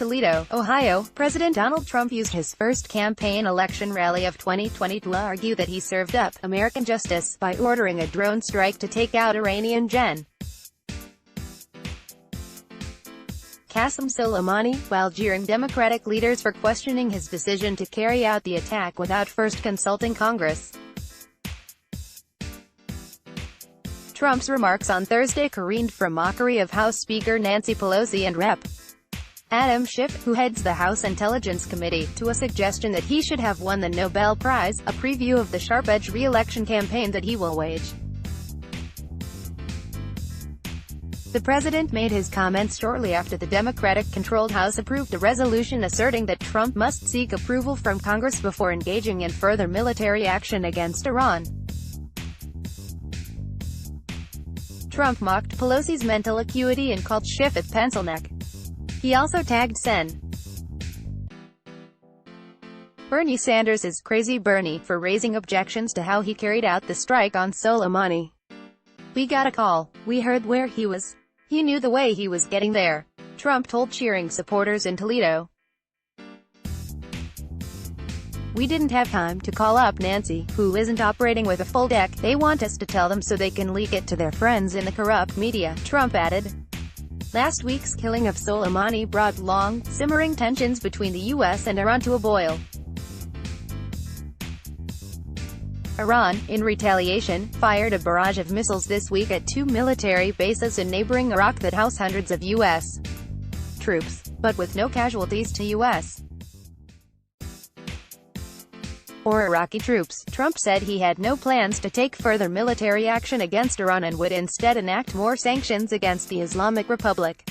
Toledo, Ohio, President Donald Trump used his first campaign election rally of 2020 to argue that he served up American justice by ordering a drone strike to take out Iranian Gen. Qasem Soleimani, while jeering Democratic leaders for questioning his decision to carry out the attack without first consulting Congress. Trump's remarks on Thursday careened from mockery of House Speaker Nancy Pelosi and Rep. Adam Schiff, who heads the House Intelligence Committee, to a suggestion that he should have won the Nobel Prize, a preview of the sharp-edged re-election campaign that he will wage. The president made his comments shortly after the Democratic-controlled House approved a resolution asserting that Trump must seek approval from Congress before engaging in further military action against Iran. Trump mocked Pelosi's mental acuity and called Schiff a pencil neck. He also tagged Sen. Bernie Sanders is Crazy Bernie for raising objections to how he carried out the strike on Soleimani. "We got a call. We heard where he was. He knew the way he was getting there," Trump told cheering supporters in Toledo. "We didn't have time to call up Nancy, who isn't operating with a full deck. They want us to tell them so they can leak it to their friends in the corrupt media," Trump added. Last week's killing of Soleimani brought long, simmering tensions between the U.S. and Iran to a boil. Iran, in retaliation, fired a barrage of missiles this week at two military bases in neighboring Iraq that house hundreds of U.S. troops, but with no casualties to U.S. or Iraqi troops. Trump said he had no plans to take further military action against Iran and would instead enact more sanctions against the Islamic Republic.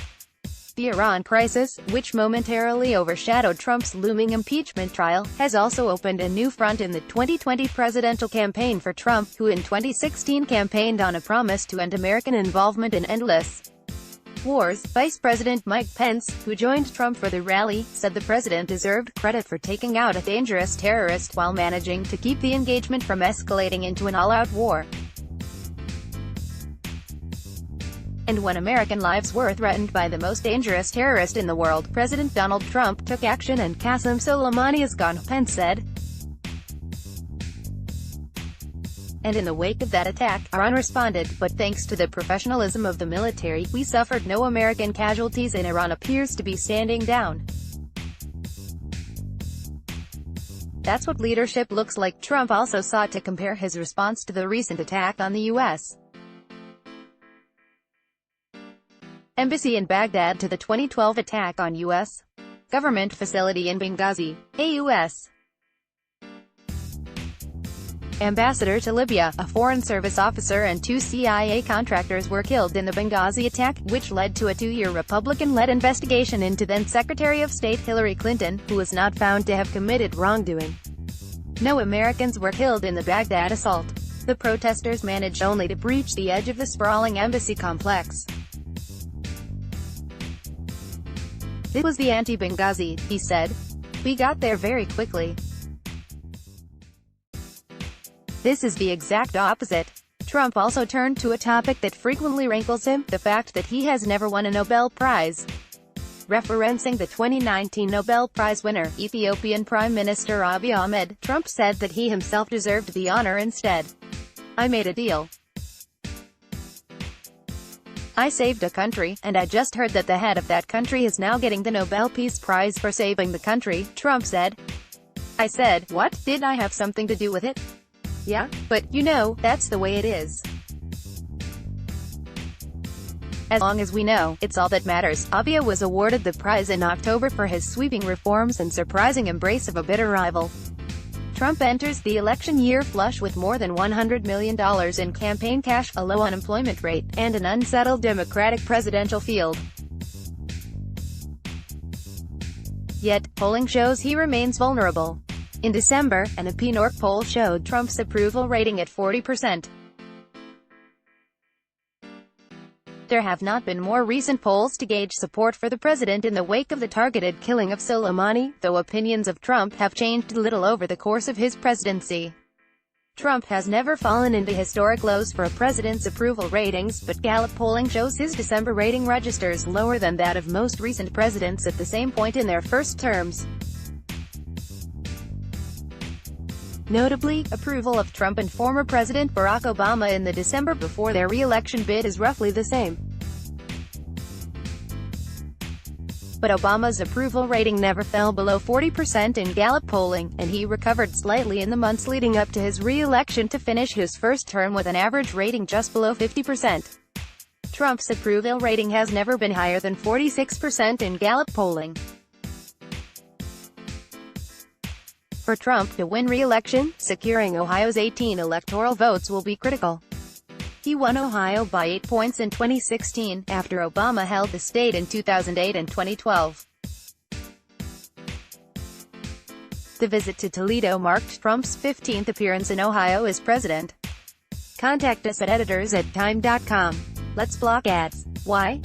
The Iran crisis, which momentarily overshadowed Trump's looming impeachment trial, has also opened a new front in the 2020 presidential campaign for Trump, who in 2016 campaigned on a promise to end American involvement in endless wars. Vice President Mike Pence, who joined Trump for the rally, said the president deserved credit for taking out a dangerous terrorist while managing to keep the engagement from escalating into an all-out war. And when American lives were threatened by the most dangerous terrorist in the world, President Donald Trump took action and Qasem Soleimani is gone, Pence said. And in the wake of that attack, Iran responded, but thanks to the professionalism of the military, we suffered no American casualties and Iran appears to be standing down. That's what leadership looks like. Trump also sought to compare his response to the recent attack on the U.S. embassy in Baghdad to the 2012 attack on U.S. government facility in Benghazi. A U.S. ambassador to Libya, a Foreign Service officer and two CIA contractors were killed in the Benghazi attack, which led to a two-year Republican-led investigation into then-Secretary of State Hillary Clinton, who was not found to have committed wrongdoing. No Americans were killed in the Baghdad assault. The protesters managed only to breach the edge of the sprawling embassy complex. "This was the anti-Benghazi," he said. "We got there very quickly. This is the exact opposite." Trump also turned to a topic that frequently rankles him, the fact that he has never won a Nobel Prize. Referencing the 2019 Nobel Prize winner, Ethiopian Prime Minister Abiy Ahmed, Trump said that he himself deserved the honor instead. "I made a deal. I saved a country, and I just heard that the head of that country is now getting the Nobel Peace Prize for saving the country," Trump said. "I said, what? Did I have something to do with it? Yeah, but, you know, that's the way it is. As long as we know, it's all that matters." Abiy was awarded the prize in October for his sweeping reforms and surprising embrace of a bitter rival. Trump enters the election year flush with more than $100 million in campaign cash, a low unemployment rate, and an unsettled Democratic presidential field. Yet, polling shows he remains vulnerable. In December, an Opinion poll showed Trump's approval rating at 40%. There have not been more recent polls to gauge support for the president in the wake of the targeted killing of Soleimani, though opinions of Trump have changed little over the course of his presidency. Trump has never fallen into historic lows for a president's approval ratings, but Gallup polling shows his December rating registers lower than that of most recent presidents at the same point in their first terms. Notably, approval of Trump and former President Barack Obama in the December before their re-election bid is roughly the same. But Obama's approval rating never fell below 40% in Gallup polling, and he recovered slightly in the months leading up to his re-election to finish his first term with an average rating just below 50%. Trump's approval rating has never been higher than 46% in Gallup polling. For Trump to win re-election, securing Ohio's 18 electoral votes will be critical. He won Ohio by 8 points in 2016, after Obama held the state in 2008 and 2012. The visit to Toledo marked Trump's 15th appearance in Ohio as president. Contact us at editors@time.com. Let's block ads. Why?